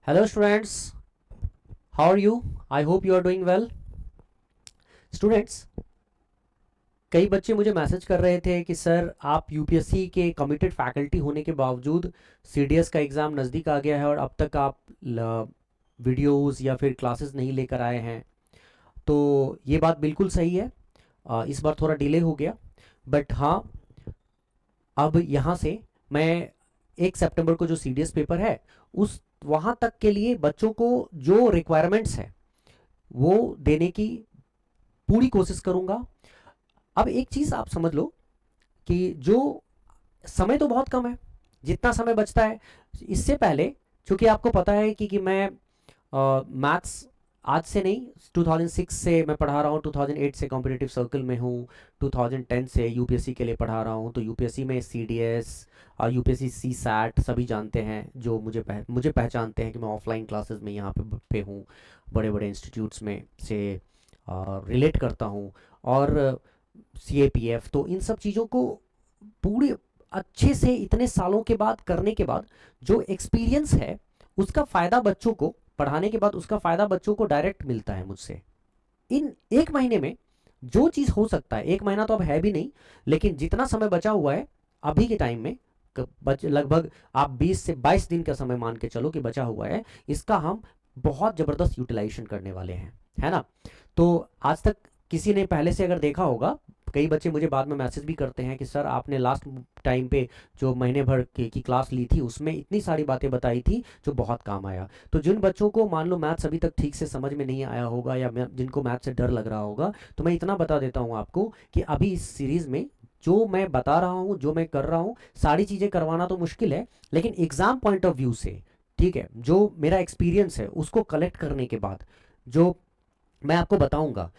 Hello students, how are you? I hope you are doing well. Students, कई बच्चे मुझे message कर रहे थे कि सर आप यूपीएससी के कमिटेड फैकल्टी होने के बावजूद सीडीएस का एग्ज़ाम नज़दीक आ गया है और अब तक आप वीडियोस या फिर क्लासेस नहीं लेकर आए हैं। तो ये बात बिल्कुल सही है। इस बार थोड़ा डिले हो गया, बट हाँ, अब यहाँ से मैं 1 सितंबर को जो सीडीएस पेपर है उस वहाँ तक के लिए बच्चों को जो रिक्वायरमेंट्स है वो देने की पूरी कोशिश करूंगा। अब एक चीज आप समझ लो कि जो समय तो बहुत कम है, जितना समय बचता है इससे पहले, चूंकि आपको पता है कि मैं मैथ्स आज से नहीं 2006 से मैं पढ़ा रहा हूँ, 2008 से कॉम्पिटिटिव सर्कल में हूँ, 2010 से यूपीएससी के लिए पढ़ा रहा हूँ। तो यूपीएससी में सीडीएस और यूपीएससी सी सैट सभी जानते हैं, जो मुझे पहचानते हैं कि मैं ऑफलाइन क्लासेस में यहाँ पे हूँ, बड़े बड़े इंस्टीट्यूट्स में से रिलेट करता हूँ। और सीएपीएफ, तो इन सब चीज़ों को पूरे अच्छे से इतने सालों के बाद करने के बाद जो एक्सपीरियंस है उसका फ़ायदा बच्चों को पढ़ाने के बाद उसका फ़ायदा बच्चों को डायरेक्ट मिलता है मुझसे। इन 1 महीने में जो चीज़ हो सकता है, 1 महीना तो अब है भी नहीं, लेकिन जितना समय बचा हुआ है अभी के टाइम में, लगभग आप 20 से 22 दिन का समय मान के चलो कि बचा हुआ है, इसका हम बहुत ज़बरदस्त यूटिलाइजेशन करने वाले हैं, है ना। तो आज तक किसी ने पहले से अगर देखा होगा, कई बच्चे मुझे बाद में मैसेज भी करते हैं कि सर आपने लास्ट टाइम पे जो महीने भर की क्लास ली थी उसमें इतनी सारी बातें बताई थी जो बहुत काम आया। तो जिन बच्चों को मान लो मैथ्स अभी तक ठीक से समझ में नहीं आया होगा या जिनको मैथ्स से डर लग रहा होगा, तो मैं इतना बता देता हूँ आपको कि अभी इस सीरीज़ में जो मैं बता रहा हूँ, जो मैं कर रहा हूँ, सारी चीज़ें करवाना तो मुश्किल है, लेकिन एग्ज़ाम पॉइंट ऑफ व्यू से, ठीक है, जो मेरा एक्सपीरियंस है उसको कलेक्ट करने के बाद जो मैं आपको बताऊंगा,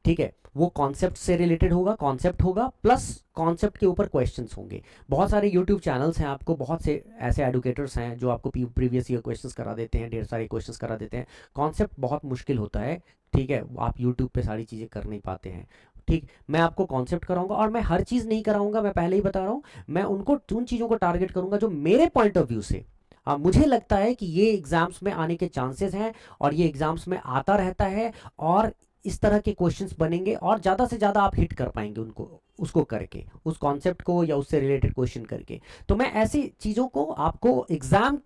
ठीक है, वो कॉन्सेप्ट से रिलेटेड होगा, कॉन्सेप्ट होगा प्लस कॉन्सेप्ट के ऊपर क्वेश्चंस होंगे। बहुत सारे यूट्यूब चैनल्स हैं, आपको बहुत से ऐसे एडुकेटर्स हैं जो आपको प्रीवियस ईयर क्वेश्चंस करा देते हैं, ढेर सारे क्वेश्चंस करा देते हैं। कॉन्सेप्ट बहुत मुश्किल होता है, ठीक है, आप यूट्यूब पे सारी चीज़ें कर नहीं पाते हैं। ठीक, मैं आपको कॉन्सेप्ट कराऊंगा और मैं हर चीज़ नहीं कराऊंगा, मैं पहले ही बता रहा हूँ। मैं उन चीज़ों को टारगेट करूंगा जो मेरे पॉइंट ऑफ व्यू से मुझे लगता है कि ये एग्जाम्स में आने के चांसेस हैं और ये एग्जाम्स में आता रहता है, और इस तरह के क्वेश्चंस बनेंगे और ज़्यादा से ज़्यादा आप हिट कर पाएंगे उनको, उसको करके, उस कॉन्सेप्ट को या उससे रिलेटेड क्वेश्चन करके। तो मैं ऐसी चीज़ों को आपको एग्जाम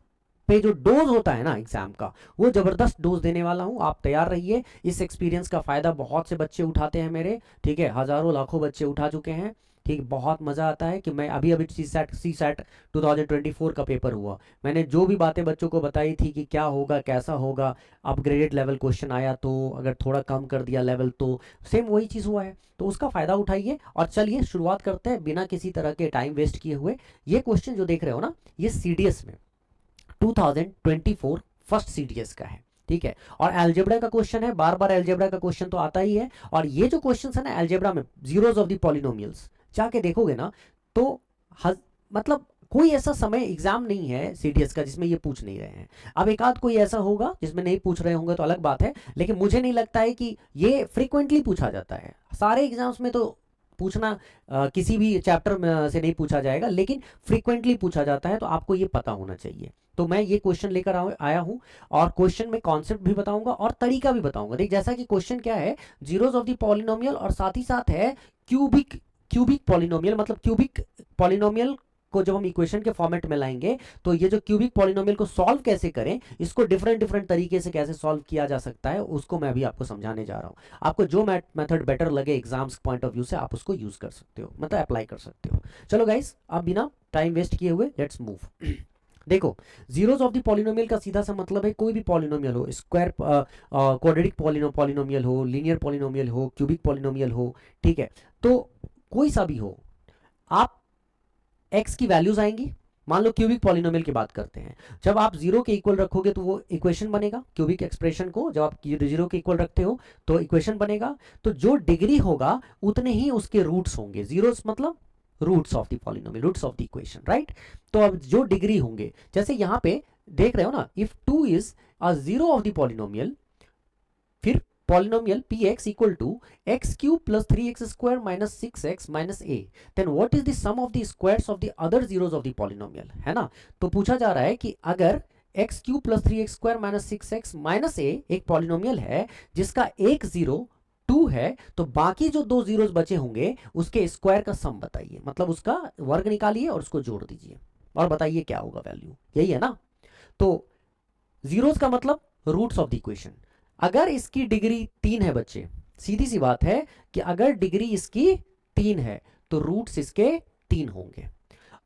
पे जो डोज होता है ना एग्जाम का, वो जबरदस्त डोज देने वाला हूँ। आप तैयार रहिए। इस एक्सपीरियंस का फायदा बहुत से बच्चे उठाते हैं मेरे, ठीक है, हजारों लाखों बच्चे उठा चुके हैं। ठीक, बहुत मज़ा आता है कि मैं अभी अभी सी सैट 2024 का पेपर हुआ, मैंने जो भी बातें बच्चों को बताई थी कि क्या होगा कैसा होगा, अपग्रेडेड लेवल क्वेश्चन आया तो अगर थोड़ा कम कर दिया लेवल तो सेम वही चीज़ हुआ है। तो उसका फ़ायदा उठाइए और चलिए शुरुआत करते हैं बिना किसी तरह के टाइम वेस्ट किए हुए। ये क्वेश्चन जो देख रहे हो ना, ये सीडीएस में 2024 फर्स्ट सीडीएस का है, ठीक है, और एल्जेब्रा का क्वेश्चन है। बार बार एल्जेब्रा का क्वेश्चन तो आता ही है, और ये जो क्वेश्चन है ना एल्जेब्रा में, जीरोस ऑफ द पॉलिनोमियल्स, जाके देखोगे ना तो मतलब कोई ऐसा समय एग्जाम नहीं है सीडीएस का जिसमें ये पूछ नहीं रहे हैं। अब एक आध कोई ऐसा होगा जिसमें नहीं पूछ रहे होंगे तो अलग बात है, लेकिन मुझे नहीं लगता है कि ये फ्रीक्वेंटली पूछा जाता है। सारे एग्जाम्स में तो पूछना किसी भी चैप्टर से नहीं पूछा जाएगा, लेकिन फ्रीक्वेंटली पूछा जाता है, तो आपको ये पता होना चाहिए। तो मैं ये क्वेश्चन लेकर आया हूँ, और क्वेश्चन में कॉन्सेप्ट भी बताऊंगा और तरीका भी बताऊंगा। देख, जैसा कि क्वेश्चन क्या है, जीरोस ऑफ द पॉलिनोमियल और साथ ही साथ है क्यूबिक क्यूबिक पॉलिनोमियल, मतलब क्यूबिक पॉलिनोमियल को जब हम इक्वेशन के फॉर्मेट में लाएंगे तो ये जो क्यूबिक पॉलिनोमियल को सॉल्व कैसे करें, इसको डिफरेंट डिफरेंट तरीके से कैसे सॉल्व किया जा सकता है, उसको मैं अभी आपको समझाने जा रहा हूं। आपको जो मेथड बेटर लगे एग्जाम्स पॉइंट ऑफ व्यू से, आप उसको यूज कर सकते हो, मतलब अप्लाई कर सकते हो। चलो गाइस, अब बिना टाइम वेस्ट किए हुए लेट्स मूव। देखो, जीरोस ऑफ द पॉलिनोमियल का सीधा सा मतलब है कोई भी पॉलिनोमियल हो, स्क्वायर क्वाड्रेटिक पॉलिनोमियल हो, लीनियर पॉलिनोमियल हो, क्यूबिक पॉलिनोमियल हो, ठीक है, तो कोई सा भी हो, आप एक्स की वैल्यूज आएंगी। मान लो क्यूबिक पॉलिनोमियल की बात करते हैं, जब आप जीरो के इक्वल रखोगे तो वो इक्वेशन बनेगा। क्यूबिक एक्सप्रेशन को जब आप जीरो के इक्वल रखते हो तो इक्वेशन बनेगा। तो जो डिग्री होगा उतने ही उसके रूट्स होंगे। जीरोस मतलब roots of the polynomial, roots of the equation, right. तो अब जो डिग्री होंगे, जैसे यहां पे देख रहे हो ना, if 2 is a zero of the polynomial, फिर polynomial px equal to x cube plus 3x square minus 6x minus a, then what is the sum of the squares of the other zeros of the polynomial, है ना। तो पूछा जा रहा है कि अगर X cube plus 3x² minus 6x minus A एक पॉलिनोमियल है जिसका एक जीरो 2 है, तो बाकी जो दो जीरोस बचे होंगे उसके स्क्वायर का सम बताइए, मतलब उसका वर्ग निकालिए और उसको जोड़ दीजिए और बताइए क्या होगा वैल्यू, यही है ना। तो जीरोस का मतलब रूट्स ऑफ द इक्वेशन। अगर इसकी डिग्री 3 है बच्चे, सीधी सी बात है कि अगर डिग्री इसकी 3 है तो रूट्स इसके 3 होंगे।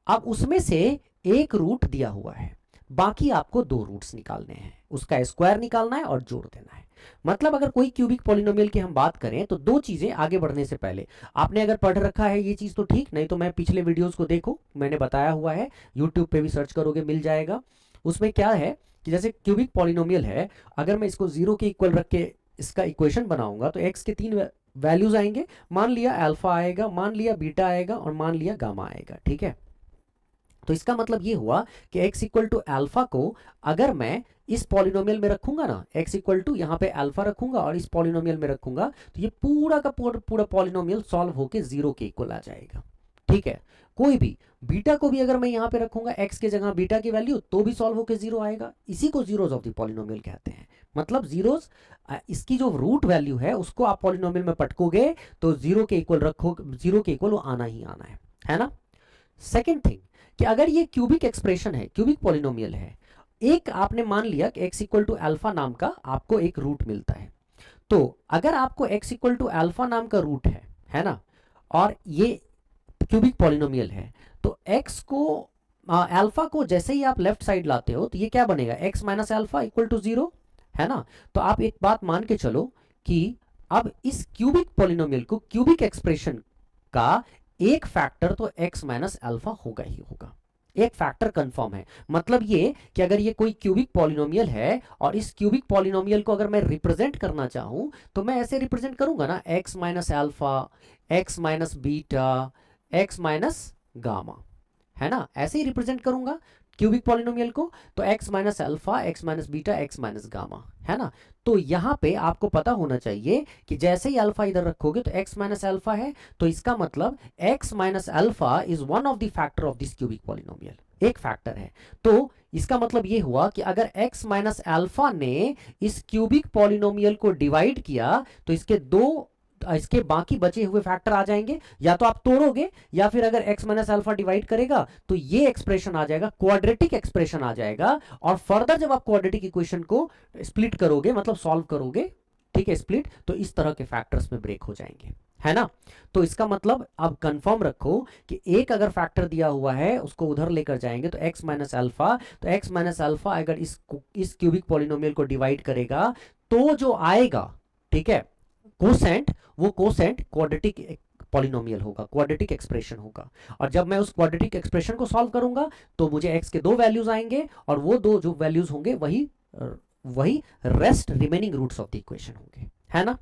अब उसमें से एक रूट दिया हुआ है, बाकी आपको दो रूट्स निकालने हैं, उसका स्क्वायर निकालना है और जोड़ देना है। मतलब अगर कोई क्यूबिक पॉलिनोमियल की हम बात करें तो दो चीजें आगे बढ़ने से पहले, आपने अगर पढ़ रखा है ये चीज तो ठीक, नहीं तो मैं पिछले वीडियोस को देखो, मैंने बताया हुआ है, यूट्यूब पे भी सर्च करोगे मिल जाएगा। उसमें क्या है कि जैसे क्यूबिक पॉलिनोमियल है, अगर मैं इसको जीरो के इक्वल रख के इसका इक्वेशन बनाऊंगा तो एक्स के तीन वैल्यूज आएंगे, मान लिया अल्फा आएगा, मान लिया बीटा आएगा और मान लिया गामा आएगा, ठीक है। तो इसका मतलब ये हुआ कि x इक्वल टू अल्फा को अगर मैं इस पॉलिनोमियल में रखूंगा ना, x इक्वल टू यहाँ पे अल्फा रखूंगा और इस पॉलिनोमियल में रखूंगा, तो ये पूरा का पूरा पॉलिनोमियल सॉल्व होके जीरो के इक्वल आ जाएगा, ठीक है। कोई भी बीटा को भी अगर मैं यहाँ पे रखूंगा x के जगह बीटा की वैल्यू, तो भी सॉल्व होके जीरो आएगा। इसी को जीरोस ऑफ द पॉलिनोमियल कहते हैं। मतलब जीरोस, इसकी जो रूट वैल्यू है उसको आप पॉलिनोमियल में पटकोगे तो जीरो के इक्वल रखोगे, जीरो के इक्वल वो आना ही आना है ना। सेकेंड थिंग कि अगर ये क्यूबिक एक्सप्रेशन है, क्यूबिक पॉलिनोमियल है, एक आपने मान लिया कि x इक्वल टू अल्फा नाम का आपको एक रूट मिलता है, तो अगर आपको x इक्वल टू अल्फा नाम का रूट है ना, और ये क्यूबिक पॉलिनोमियल है, तो x को अल्फा को जैसे ही आप लेफ्ट साइड लाते हो तो ये क्या बनेगा, x minus alpha equal to zero, है ना। तो आप एक बात मान के चलो कि अब इस क्यूबिक पॉलिनोमियल को, क्यूबिक एक्सप्रेशन का एक फैक्टर तो x माइनस अल्फा होगा ही होगा, एक फैक्टर कंफर्म है। मतलब ये कि अगर ये कोई क्यूबिक पॉलिनोमियल है और इस क्यूबिक पॉलिनोमियल को अगर मैं रिप्रेजेंट करना चाहूं तो मैं ऐसे रिप्रेजेंट करूंगा ना, x minus alpha, x minus beta, x minus gamma, है ना, ऐसे ही रिप्रेजेंट करूंगा क्यूबिक पॉलिनोमियल को। तो x minus alpha, x minus beta, x minus gamma, है ना। तो यहां पे आपको पता होना चाहिए कि जैसे ही अल्फा इधर रखोगे तो x माइनस अल्फा है, तो इसका मतलब x minus alpha is one of the factor of this cubic polynomial, एक फैक्टर है। तो इसका मतलब ये हुआ कि अगर x माइनस अल्फा ने इस क्यूबिक पॉलिनोमियल को डिवाइड किया तो इसके बाकी बचे हुए फैक्टर आ जाएंगे, या तो आप तोड़ोगे या फिर अगर x माइनस अल्फा डिवाइड करेगा तो ये एक्सप्रेशन आ जाएगा, क्वाड्रेटिक एक्सप्रेशन आ जाएगा। और फर्दर जब आप क्वाड्रेटिक इक्वेशन को स्प्लिट करोगे, मतलब सॉल्व करोगे, ठीक है, स्प्लिट, तो इस तरह के फैक्टर्स में ब्रेक हो जाएंगे, है ना। तो इसका मतलब अब कंफर्म रखो कि एक अगर फैक्टर दिया हुआ है उसको उधर लेकर जाएंगे तो x माइनस अल्फा, तो x माइनस अल्फा अगर इस क्यूबिक पॉलिनोमियल को डिवाइड करेगा तो जो आएगा, ठीक है, कोसेंट, वो कोसेंट क्वाड्रेटिक पॉलिनोमियल होगा, क्वाड्रेटिक एक्सप्रेशन होगा। और जब मैं उस क्वाड्रेटिक एक्सप्रेशन को सॉल्व करूंगा तो मुझे x के दो वैल्यूज आएंगे और वो दो जो वैल्यूज होंगे वही rest remaining roots of the equation होंगे, है ना।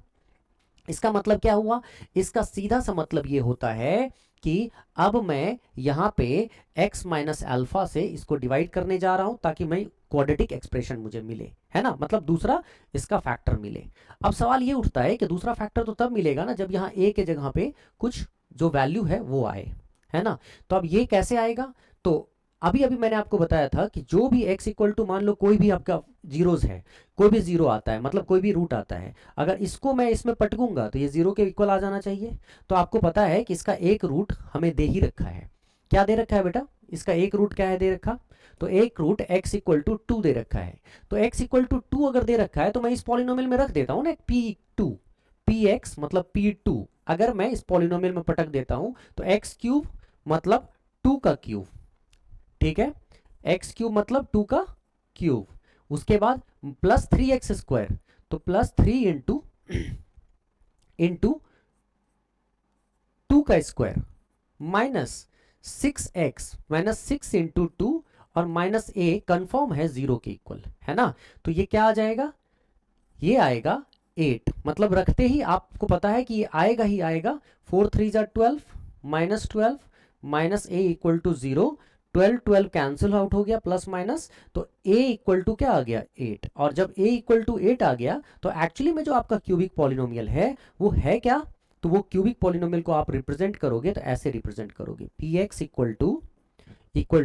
इसका मतलब क्या हुआ, इसका सीधा सा मतलब ये होता है कि अब मैं यहां पे x माइनस अल्फा से इसको डिवाइड करने जा रहा हूं ताकि मैं क्वाड्रेटिक एक्सप्रेशन मुझे मिले, है ना, मतलब दूसरा इसका फैक्टर मिले। अब सवाल ये उठता है कि दूसरा फैक्टर तो तब मिलेगा ना जब यहाँ a के जगह पे कुछ जो वैल्यू है वो आए, है ना। तो अब ये कैसे आएगा, तो अभी अभी मैंने आपको बताया था कि जो भी x इक्वल टू, मान लो कोई भी आपका जीरोस है, कोई भी जीरो आता है, मतलब कोई भी रूट आता है, अगर इसको मैं इसमें पटकूंगा तो ये जीरो के इक्वल आ जाना चाहिए। तो आपको पता है कि इसका एक रूट हमें दे ही रखा है, क्या दे रखा है बेटा, इसका एक रूट क्या है दे रखा, तो एक रूट x इक्वल टू 2 दे रखा है। तो x इक्वल टू 2 अगर दे रखा है तो मैं इस पॉलिनोमियल में रख देता हूं ना p2, px मतलब p2, अगर मैं इस पॉलिनोमियल में पटक देता हूं तो x क्यूब मतलब 2 का क्यूब, ठीक है, एक्स क्यूब मतलब 2 का क्यूब, उसके बाद प्लस 3x स्क्वायर, तो प्लस 3 इंटू 2 का square minus 6x minus 6 into 2 और माइनस a कंफर्म है जीरो के इक्वल, है ना। तो ये क्या आ जाएगा, ये आएगा 8, मतलब रखते ही आपको पता है कि ये आएगा ही आएगा। 4 3 जा 12 minus 12 minus a equal to 0, 12 cancel out हो गया प्लस माइनस, तो a इक्वल टू क्या आ गया 8। और जब a इक्वल टू 8 आ गया तो एक्चुअली में जो आपका क्यूबिक पॉलिनोमियल है वो है क्या, तो वो क्यूबिक पॉलिनोमियल को आप रिप्रेजेंट करोगे तो ऐसे रिप्रेजेंट करोगे, px equal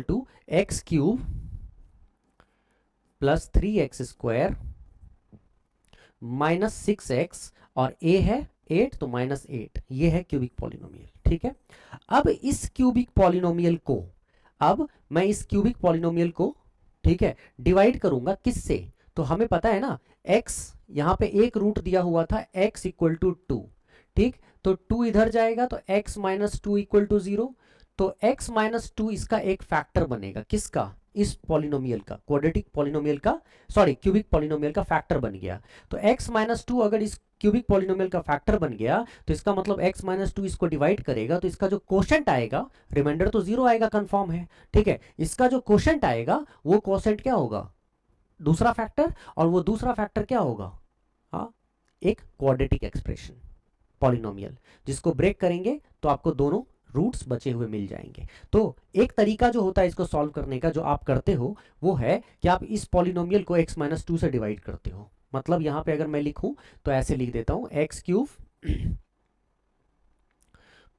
to x cube plus 3x square minus 6x और a है 8 तो माइनस 8, ये है क्यूबिक पॉलिनोमियल। ठीक है, अब इस क्यूबिक पॉलिनोमियल को, अब मैं इस क्यूबिक पॉलिनोमियल को, ठीक है, डिवाइड करूंगा किससे, तो हमें पता है ना x यहां पे एक रूट दिया हुआ था x इक्वल टू 2, ठीक, तो 2 इधर जाएगा तो x माइनस 2 इक्वल टू 0, तो x माइनस 2 इसका एक फैक्टर बनेगा, किसका, इस पॉलिनोमियल का, क्वाड्रेटिक पॉलिनोमियल का, सॉरी क्यूबिक पॉलिनोमियल का फैक्टर बन गया। तो x माइनस 2 अगर इस क्यूबिक पॉलिनोमियल का फैक्टर बन गया तो इसका मतलब x माइनस 2 इसको डिवाइड करेगा तो इसका जो कोशेंट आएगा, रिमाइंडर तो 0 आएगा, कंफर्म है, ठीक है, इसका जो कोशेंट आएगा वो कोशेंट क्या होगा, दूसरा फैक्टर, और वो दूसरा फैक्टर क्या होगा, हाँ, एक क्वाड्रेटिक एक्सप्रेशन पॉलिनोमियल, जिसको ब्रेक करेंगे तो आपको दोनों रूट्स बचे हुए मिल जाएंगे। तो एक तरीका जो होता है इसको सॉल्व करने का, जो आप करते हो वो है कि आप इस पॉलिनोमियल को x माइनस 2 से डिवाइड करते हो। मतलब यहां पे अगर मैं लिखूं तो ऐसे लिख देता हूं, x cube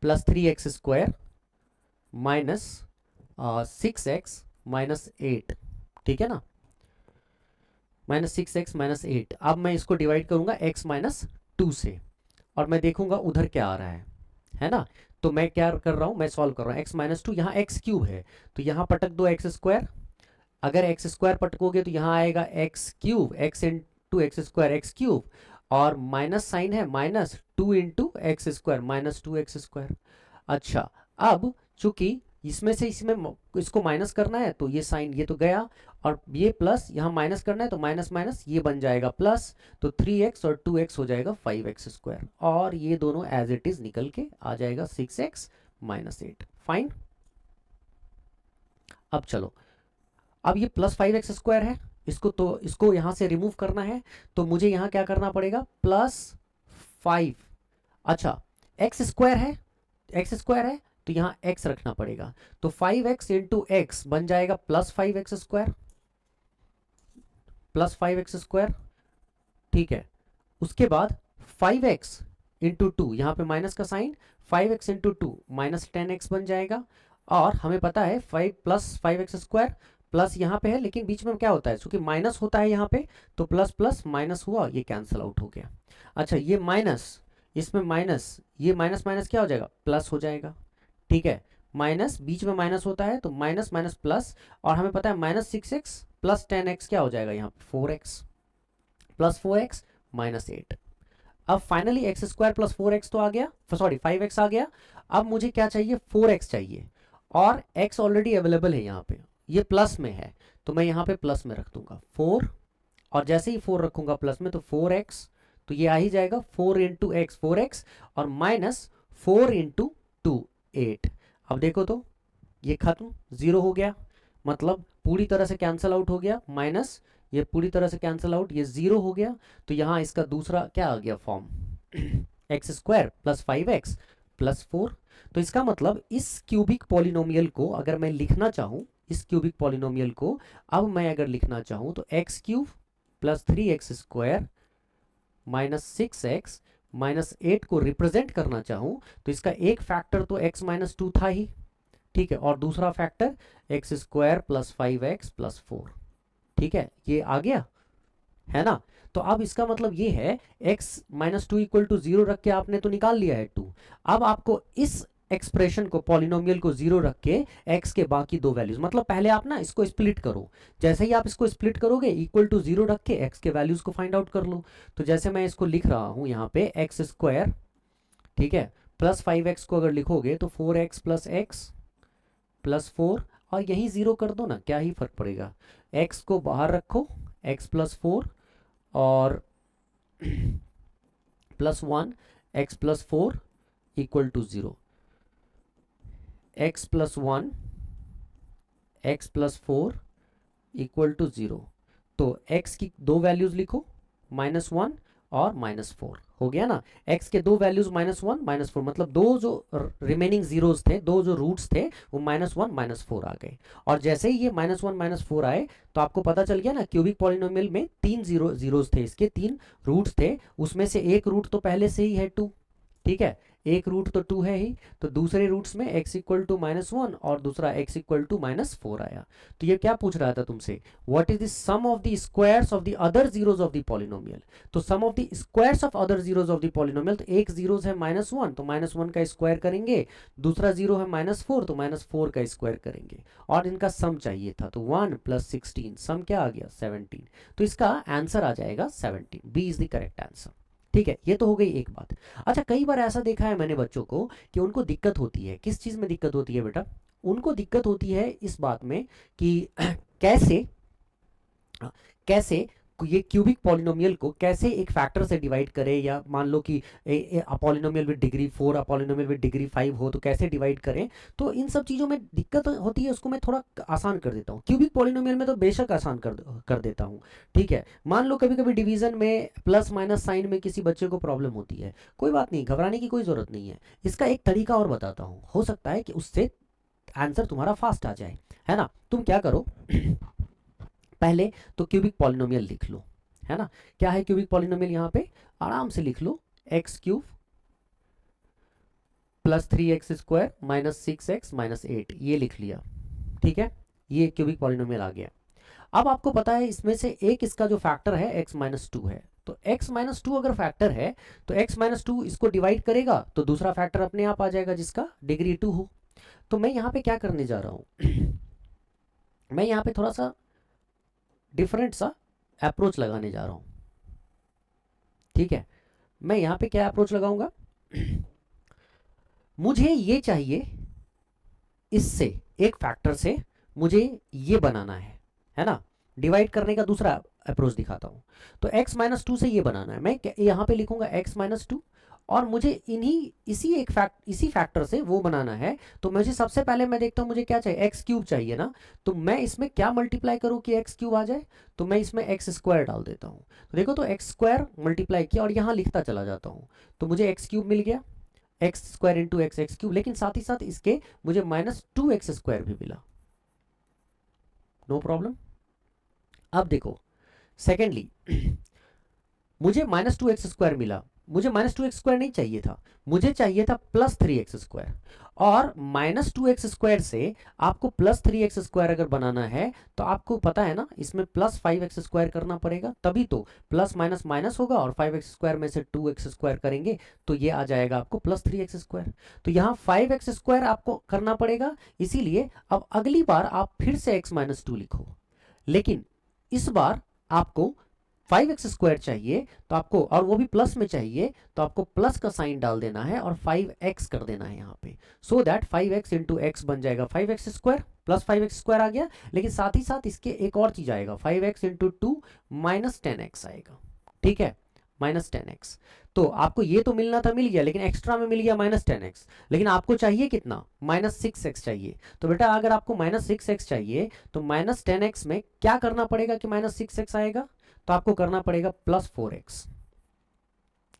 plus 3x square minus 6x minus 8, ठीक है ना, माइनस 6x माइनस 8। अब मैं इसको डिवाइड करूंगा x माइनस 2 से और मैं देखूंगा उधर क्या आ रहा है ना, तो मैं क्या कर रहा हूं, मैं सॉल्व कर रहा हूं, x माइनस 2, यहाँ एक्स क्यूब है तो यहाँ पटक दो एक्स स्क्वायर, अगर एक्स स्क्वायर पटकोगे तो यहाँ आएगा x cube, x into x square x cube, और माइनस साइन है minus 2 into x square minus 2x square. अच्छा, अब चूंकि इसमें से इसमें इसको माइनस करना है तो ये साइन ये तो गया, और ये प्लस यहाँ माइनस करना है तो माइनस माइनस ये बन जाएगा प्लस, तो 3x और 2x हो जाएगा 5x स्क्वायर, और ये दोनों एज इट इज निकल के आ जाएगा 6x माइनस 8। फाइन, अब चलो, अब ये प्लस 5x स्क्वायर है, इसको यहां से रिमूव करना है तो मुझे यहां क्या करना पड़ेगा, प्लस 5, अच्छा एक्स स्क्वायर है तो यहां x रखना पड़ेगा, तो 5x इंटू एक्स बन जाएगा plus 5x square, plus 5x square, ठीक है, उसके बाद 5x इंटू 2, यहां पे माइनस का sign, 5x into 2 minus 10x बन जाएगा, और हमें पता है 5 प्लस 5x स्क्वायर प्लस यहाँ पे है, लेकिन बीच में क्या होता है, क्योंकि माइनस होता है यहाँ पे तो प्लस प्लस माइनस हुआ, ये कैंसिल आउट हो गया। अच्छा, ये माइनस, इसमें माइनस, ये माइनस माइनस क्या हो जाएगा, प्लस हो जाएगा, ठीक है, माइनस बीच में माइनस होता है तो माइनस माइनस प्लस, और हमें पता है माइनस 6x प्लस 10x क्या हो जाएगा यहाँ पे 4x, प्लस 4x माइनस 8। अब finally x square plus 4x तो आ गया, सॉरी 5x आ गया, अब मुझे क्या चाहिए, 4x चाहिए, और x ऑलरेडी अवेलेबल है यहाँ पे, ये प्लस में है तो मैं यहाँ पे प्लस में रख दूंगा 4, और जैसे ही 4 रखूंगा प्लस में तो 4x, तो ये आ ही जाएगा 4 इंटू एक्स 4x, और माइनस 4 इंटू 2 8। अब देखो तो ये खत्म, 0 हो गया, मतलब पूरी तरह से कैंसिल आउट हो गया, माइनस ये पूरी तरह से कैंसिल आउट, ये 0 हो गया, तो यहाँ इसका दूसरा क्या आ गया form, x square plus 5x plus 4। तो इसका मतलब इस क्यूबिक पॉलिनोमियल को अगर मैं लिखना चाहूं, इस क्यूबिक पॉलिनोमियल को अब मैं अगर लिखना चाहूं तो x cube plus 3x square minus 6x minus 8 को रिप्रेजेंट करना चाहूं तो इसका एक फैक्टर तो x माइनस 2 था ही, ठीक है, और दूसरा factor x square plus 5x plus 4, ठीक है, ये आ गया है ना। तो अब इसका मतलब ये है x माइनस 2 इक्वल टू 0 रख के आपने तो निकाल लिया है 2, अब आपको इस एक्सप्रेशन को, पॉलिनोमियल को 0 रख के x के बाकी दो वैल्यूज, मतलब पहले आप ना इसको स्प्लिट करो, जैसे ही आप इसको स्प्लिट करोगे इक्वल टू 0 रख के x के वैल्यूज को फाइंड आउट कर लो। तो जैसे मैं इसको लिख रहा हूं यहाँ पे एक्स स्क्वायर, ठीक है, प्लस 5x को अगर लिखोगे तो 4x प्लस एक्स प्लस 4, और यही 0 कर दो ना, क्या ही फर्क पड़ेगा, x को बाहर रखो, x प्लस 4 और plus 1 x plus 4 equal to 0, x plus 1 x plus 4 equal to 0, तो x की दो वैल्यूज लिखो, माइनस 1 और माइनस 4, हो गया ना, x के दो वैल्यूज माइनस 1 माइनस 4, मतलब दो जो रिमेनिंग जीरोस थे, दो जो रूट्स थे वो माइनस 1 माइनस 4 आ गए, और जैसे ही ये माइनस 1 माइनस 4 आए तो आपको पता चल गया ना क्यूबिक पॉलिनोमियल में 3 जीरोस थे, इसके 3 रूट्स थे, उसमें से एक रूट तो पहले से ही है 2, ठीक है, एक रूट तो 2 है ही, तो दूसरे रूट्स में x इक्वल टू -1 और दूसरा x इक्वल टू -4 आया। तो ये क्या पूछ रहा था तुमसे, what is the sum of the squares of the other zeros of the polynomial. तो sum of the squares of other zeros of the polynomial, तो एक जीरोस है -1 तो -1 का स्क्वायर करेंगे, दूसरा जीरो है -4 तो -4 का स्क्वायर करेंगे, और इनका सम चाहिए था। तो 1 + 16 सम क्या आ गया 17। तो इसका आंसर आ जाएगा 17, B is the correct answer. ठीक है, ये तो हो गई एक बात। अच्छा, कई बार ऐसा देखा है मैंने बच्चों को कि उनको दिक्कत होती है, किस चीज में दिक्कत होती है बेटा, उनको दिक्कत होती है इस बात में कि कैसे कैसे ये क्यूबिक पॉलिनोमियल को कैसे एक फैक्टर से डिवाइड करें, या मान लो कि polynomial with degree 4 polynomial with degree 5 हो तो कैसे डिवाइड करें। तो इन सब चीज़ों में दिक्कत होती है, उसको मैं थोड़ा आसान कर देता हूँ। क्यूबिक पॉलिनोमियल में तो बेशक आसान कर देता हूँ। ठीक है, मान लो कभी कभी डिवीजन में प्लस माइनस साइन में किसी बच्चे को प्रॉब्लम होती है, कोई बात नहीं, घबराने की कोई ज़रूरत नहीं है। इसका एक तरीका और बताता हूँ, हो सकता है कि उससे आंसर तुम्हारा फास्ट आ जाए, है ना। तुम क्या करो पहले तो क्यूबिक पॉलिनोमियल लिख लो, है ना। क्या है क्यूबिक पॉलिनोमियल, यहाँ पे आराम से लिख लो, x³ + 3x² - 6x - 8, ये लिख लिया। ठीक है, ये क्यूबिक पॉलिनोमियल आ गया। अब आपको पता है इसमें से एक इसका जो फैक्टर है x - 2 है, तो x - 2 अगर फैक्टर है तो x - 2 इसको डिवाइड करेगा तो दूसरा फैक्टर अपने आप आ जाएगा जिसका डिग्री 2 हो। तो मैं यहाँ पे क्या करने जा रहा हूँ मैं यहाँ पे थोड़ा सा डिफरेंट सा अप्रोच लगाने जा रहा हूं। ठीक है, मैं यहां पे क्या अप्रोच लगाऊंगा मुझे ये चाहिए, इससे एक फैक्टर से मुझे ये बनाना है ना। डिवाइड करने का दूसरा अप्रोच दिखाता हूं। तो x - 2 से ये बनाना है, मैं यहां पे लिखूंगा x - 2, और मुझे इसी फैक्टर से वो बनाना है। तो मुझे सबसे पहले मैं देखता हूं मुझे क्या चाहिए, x³ चाहिए ना। तो मैं इसमें क्या मल्टीप्लाई करूं कि x³ आ जाए, तो मैं इसमें x² डाल देता हूं। तो देखो, तो x² मल्टीप्लाई किया और यहां लिखता चला जाता हूं, तो मुझे x³ मिल गया, x² × x³ लेकिन साथ ही साथ इसके मुझे -2x² भी मिला, नो प्रॉब्लम। अब देखो, सेकेंडली मुझे -2x² मिला, मुझे -2x² नहीं चाहिए था, मुझे चाहिए था +3x²। और -2x² से आपको +3x² अगर बनाना है तो आपको पता है ना, इसमें +5x² करना पड़ेगा, तभी तो प्लस माइनस माइनस होगा और 5x² में से 2x² करेंगे तो ये आ जाएगा आपको +3x²। तो यहाँ 5x² आपको करना पड़ेगा, इसीलिए अब अगली बार आप फिर से x - 2 लिखो, लेकिन इस बार आपको 5x² चाहिए तो आपको, और वो भी प्लस में चाहिए, तो आपको प्लस का साइन डाल देना है और 5x कर देना है यहाँ पे, सो दैट 5x × x बन जाएगा 5x² + 5x² आ गया। लेकिन साथ ही साथ इसके एक और चीज आएगा, 5x × 2 - 10x आएगा। ठीक है, -10x। तो आपको ये तो मिलना था, मिल गया, लेकिन एक्स्ट्रा में मिल गया -10x। लेकिन आपको चाहिए कितना, -6x चाहिए। तो बेटा अगर आपको -6x चाहिए तो -10x में क्या करना पड़ेगा कि -6x आएगा, तो आपको करना पड़ेगा +4x।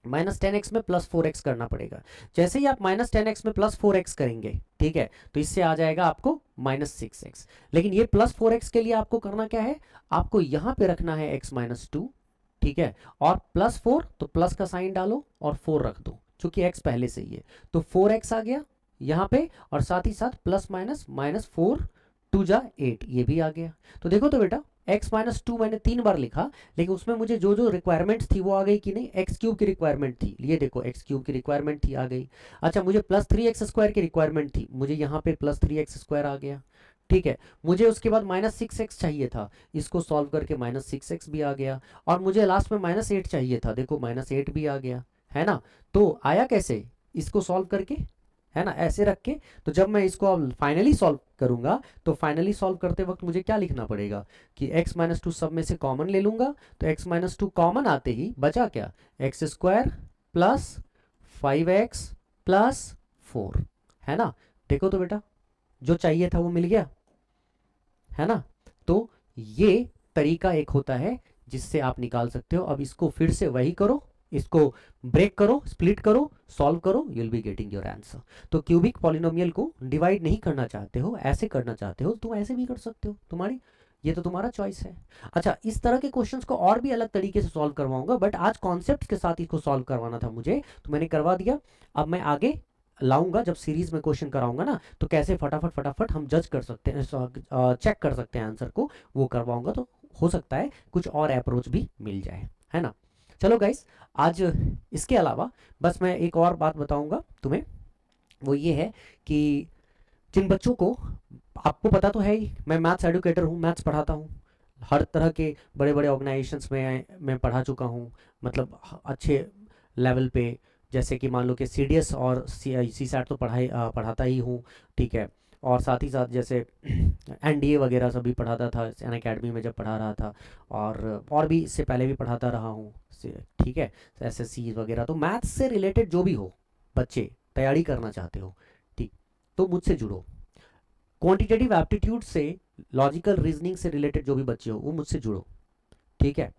-10x में +4x करना पड़ेगा। जैसे ही आप -10x में +4x करेंगे, ठीक है, तो इससे आ जाएगा आपको -6x। लेकिन ये +4x के लिए आपको करना क्या है, आपको यहां पे रखना है x - 2, ठीक है, और +4 तो प्लस का साइन डालो और 4 रख दो, चूंकि x पहले से ही है, तो 4x आ गया यहां पे, और साथ ही साथ प्लस माइनस -4 2 जा 8 ये भी आ गया। तो देखो तो बेटा, x - 2 मैंने 3 बार लिखा, लेकिन उसमें मुझे जो जो रिक्वायरमेंट्स थी वो आ गई कि नहीं, x³ की रिक्वायरमेंट थी, ये देखो x³ की रिक्वायरमेंट थी, आ गई। अच्छा, मुझे +3x² की रिक्वायरमेंट थी, मुझे यहाँ पे +3x² आ गया। ठीक है, मुझे उसके बाद -6x चाहिए था, इसको सॉल्व करके -6x भी आ गया, और मुझे लास्ट में -8 चाहिए था, देखो -8 भी आ गया, है ना। तो आया कैसे, इसको सॉल्व करके, है ना, ऐसे रख के। तो जब मैं इसको अब फाइनली सॉल्व करूंगा, तो फाइनली सॉल्व करते वक्त मुझे क्या लिखना पड़ेगा कि x - 2 सब में से कॉमन ले लूंगा, तो x - 2 कॉमन आते ही बचा क्या, x² + 5x + 4, है ना। देखो तो बेटा, जो चाहिए था वो मिल गया, है ना। तो ये तरीका एक होता है जिससे आप निकाल सकते हो। अब इसको फिर से वही करो, इसको ब्रेक करो, स्प्लिट करो, सॉल्व करो, you will be getting your answer. तो क्यूबिक पॉलिनोमियल को डिवाइड नहीं करना चाहते हो, ऐसे करना चाहते हो, तुम ऐसे भी कर सकते हो, तुम्हारी ये तो तुम्हारा चॉइस है। अच्छा, इस तरह के क्वेश्चंस को और भी अलग तरीके से सॉल्व करवाऊंगा, बट आज कॉन्सेप्ट के साथ इसको सॉल्व करवाना था मुझे, तो मैंने करवा दिया। अब मैं आगे लाऊंगा जब सीरीज में क्वेश्चन कराऊंगा ना, तो कैसे फटाफट फटाफट हम जज कर सकते हैं, चेक कर सकते हैं आंसर को, वो करवाऊंगा। तो हो सकता है कुछ और अप्रोच भी मिल जाए, है ना। चलो गाइस, आज इसके अलावा बस मैं एक और बात बताऊंगा तुम्हें, वो ये है कि जिन बच्चों को, आपको पता तो है ही, मैं मैथ्स एडुकेटर हूँ, मैथ्स पढ़ाता हूँ, हर तरह के बड़े बड़े ऑर्गेनाइजेशंस में मैं पढ़ा चुका हूँ, मतलब अच्छे लेवल पे। जैसे कि मान लो कि सी डी एस और सी सैट तो पढ़ाता ही हूँ, ठीक है। और साथ ही साथ जैसे एन डी ए वगैरह सभी पढ़ाता था अन अकेडमी में जब पढ़ा रहा था, और भी इससे पहले भी पढ़ाता रहा हूँ, ठीक है। एस एस सी वगैरह, तो मैथ्स से रिलेटेड जो भी हो, बच्चे तैयारी करना चाहते हो, ठीक, तो मुझसे जुड़ो। क्वांटिटेटिव एप्टीट्यूड से, लॉजिकल रीजनिंग से रिलेटेड जो भी बच्चे हो वो मुझसे जुड़ो, ठीक है।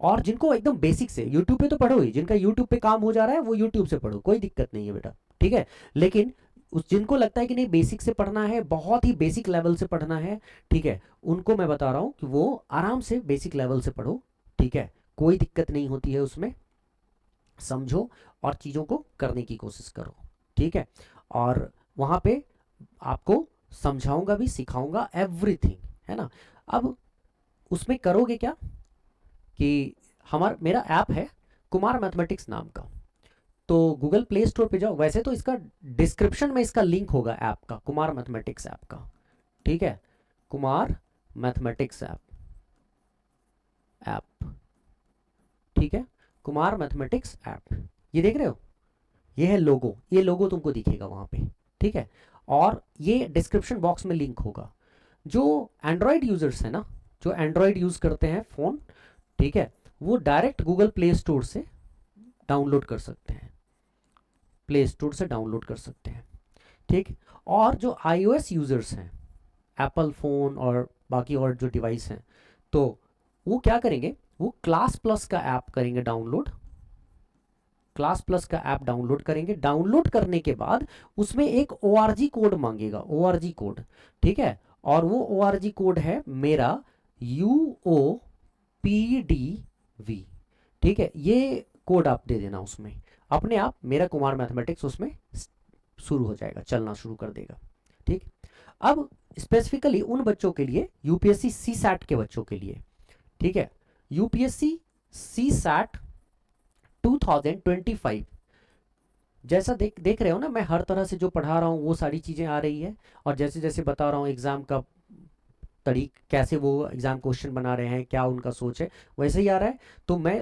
और जिनको एकदम बेसिक से, यूट्यूब पे तो पढ़ो ही, जिनका यूट्यूब पे काम हो जा रहा है वो यूट्यूब से पढ़ो, कोई दिक्कत नहीं है बेटा, ठीक है। लेकिन उस जिनको लगता है कि नहीं बेसिक से पढ़ना है, बहुत ही बेसिक लेवल से पढ़ना है, ठीक है, उनको मैं बता रहा हूं कि वो आराम से बेसिक लेवल से पढ़ो, ठीक है। कोई दिक्कत नहीं होती है उसमें, समझो और चीज़ों को करने की कोशिश करो, ठीक है। और वहाँ पे आपको समझाऊंगा भी, सिखाऊंगा एवरीथिंग, है ना। अब उसमें करोगे क्या कि मेरा ऐप है कुमार मैथमेटिक्स नाम का, तो गूगल प्ले स्टोर पे जाओ, वैसे तो इसका डिस्क्रिप्शन में इसका लिंक होगा ऐप का, कुमार मैथमेटिक्स ऐप का, ठीक है। कुमार मैथमेटिक्स ऐप, ठीक है, कुमार मैथमेटिक्स ऐप, ये देख रहे हो, ये है लोगो, ये लोगो तुमको दिखेगा वहां पे, ठीक है। और ये डिस्क्रिप्शन बॉक्स में लिंक होगा। जो एंड्रॉयड यूजर्स है ना, जो एंड्रॉयड यूज करते हैं फोन, ठीक है, वो डायरेक्ट गूगल प्ले स्टोर से डाउनलोड कर सकते हैं, प्ले स्टोर से डाउनलोड कर सकते हैं, ठीक। और जो iOS यूजर्स हैं, एप्पल फोन और बाकी और जो डिवाइस हैं, तो वो क्या करेंगे, वो क्लास प्लस का ऐप करेंगे डाउनलोड, क्लास प्लस का ऐप डाउनलोड करेंगे। डाउनलोड करने के बाद उसमें एक ORG कोड मांगेगा, ORG कोड, ठीक है। और वो ORG कोड है मेरा UOPDV, ठीक है। ये कोड आप दे देना उसमें, अपने आप मेरा कुमार मैथमेटिक्स उसमें शुरू हो जाएगा, चलना शुरू कर देगा, ठीक। अब स्पेसिफिकली उन बच्चों के लिए, यूपीएससी सी सैट के बच्चों के लिए, ठीक है, यूपीएससी सी सैट 2025, जैसा देख रहे हो ना, मैं हर तरह से जो पढ़ा रहा हूँ वो सारी चीज़ें आ रही है, और जैसे जैसे बता रहा हूँ एग्ज़ाम का कैसे वो एग्ज़ाम क्वेश्चन बना रहे हैं, क्या उनका सोच है, वैसे ही आ रहा है। तो मैं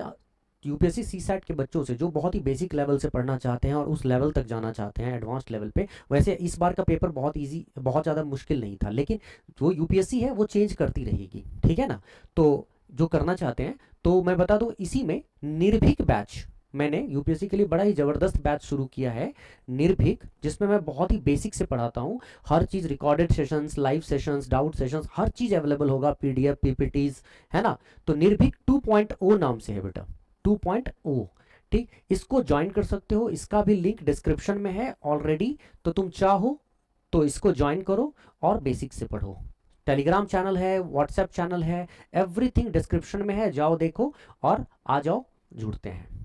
यूपीएससी सी सैट के बच्चों से जो बहुत ही बेसिक लेवल से पढ़ना चाहते हैं और उस लेवल तक जाना चाहते हैं, एडवांस लेवल पे, वैसे इस बार का पेपर बहुत इजी, बहुत ज़्यादा मुश्किल नहीं था, लेकिन जो यूपीएससी है वो चेंज करती रहेगी, ठीक है ना। तो जो करना चाहते हैं, तो मैं बता दूं, इसी में निर्भीक बैच, मैंने यूपीएससी के लिए बड़ा ही ज़बरदस्त बैच शुरू किया है, निर्भीक, जिसमें मैं बहुत ही बेसिक से पढ़ाता हूँ, हर चीज़, recorded sessions, live sessions, doubt sessions, हर चीज़ अवेलेबल होगा, पीडीएफ, पीपीटीज, है ना। तो निर्भीक 2.0 नाम से है बेटा, 2.0, ठीक। इसको ज्वाइन कर सकते हो, इसका भी लिंक डिस्क्रिप्शन में है ऑलरेडी, तो तुम चाहो तो इसको ज्वाइन करो और बेसिक से पढ़ो। टेलीग्राम चैनल है, व्हाट्सएप चैनल है, एवरीथिंग डिस्क्रिप्शन में है, जाओ देखो और आ जाओ, जुड़ते हैं।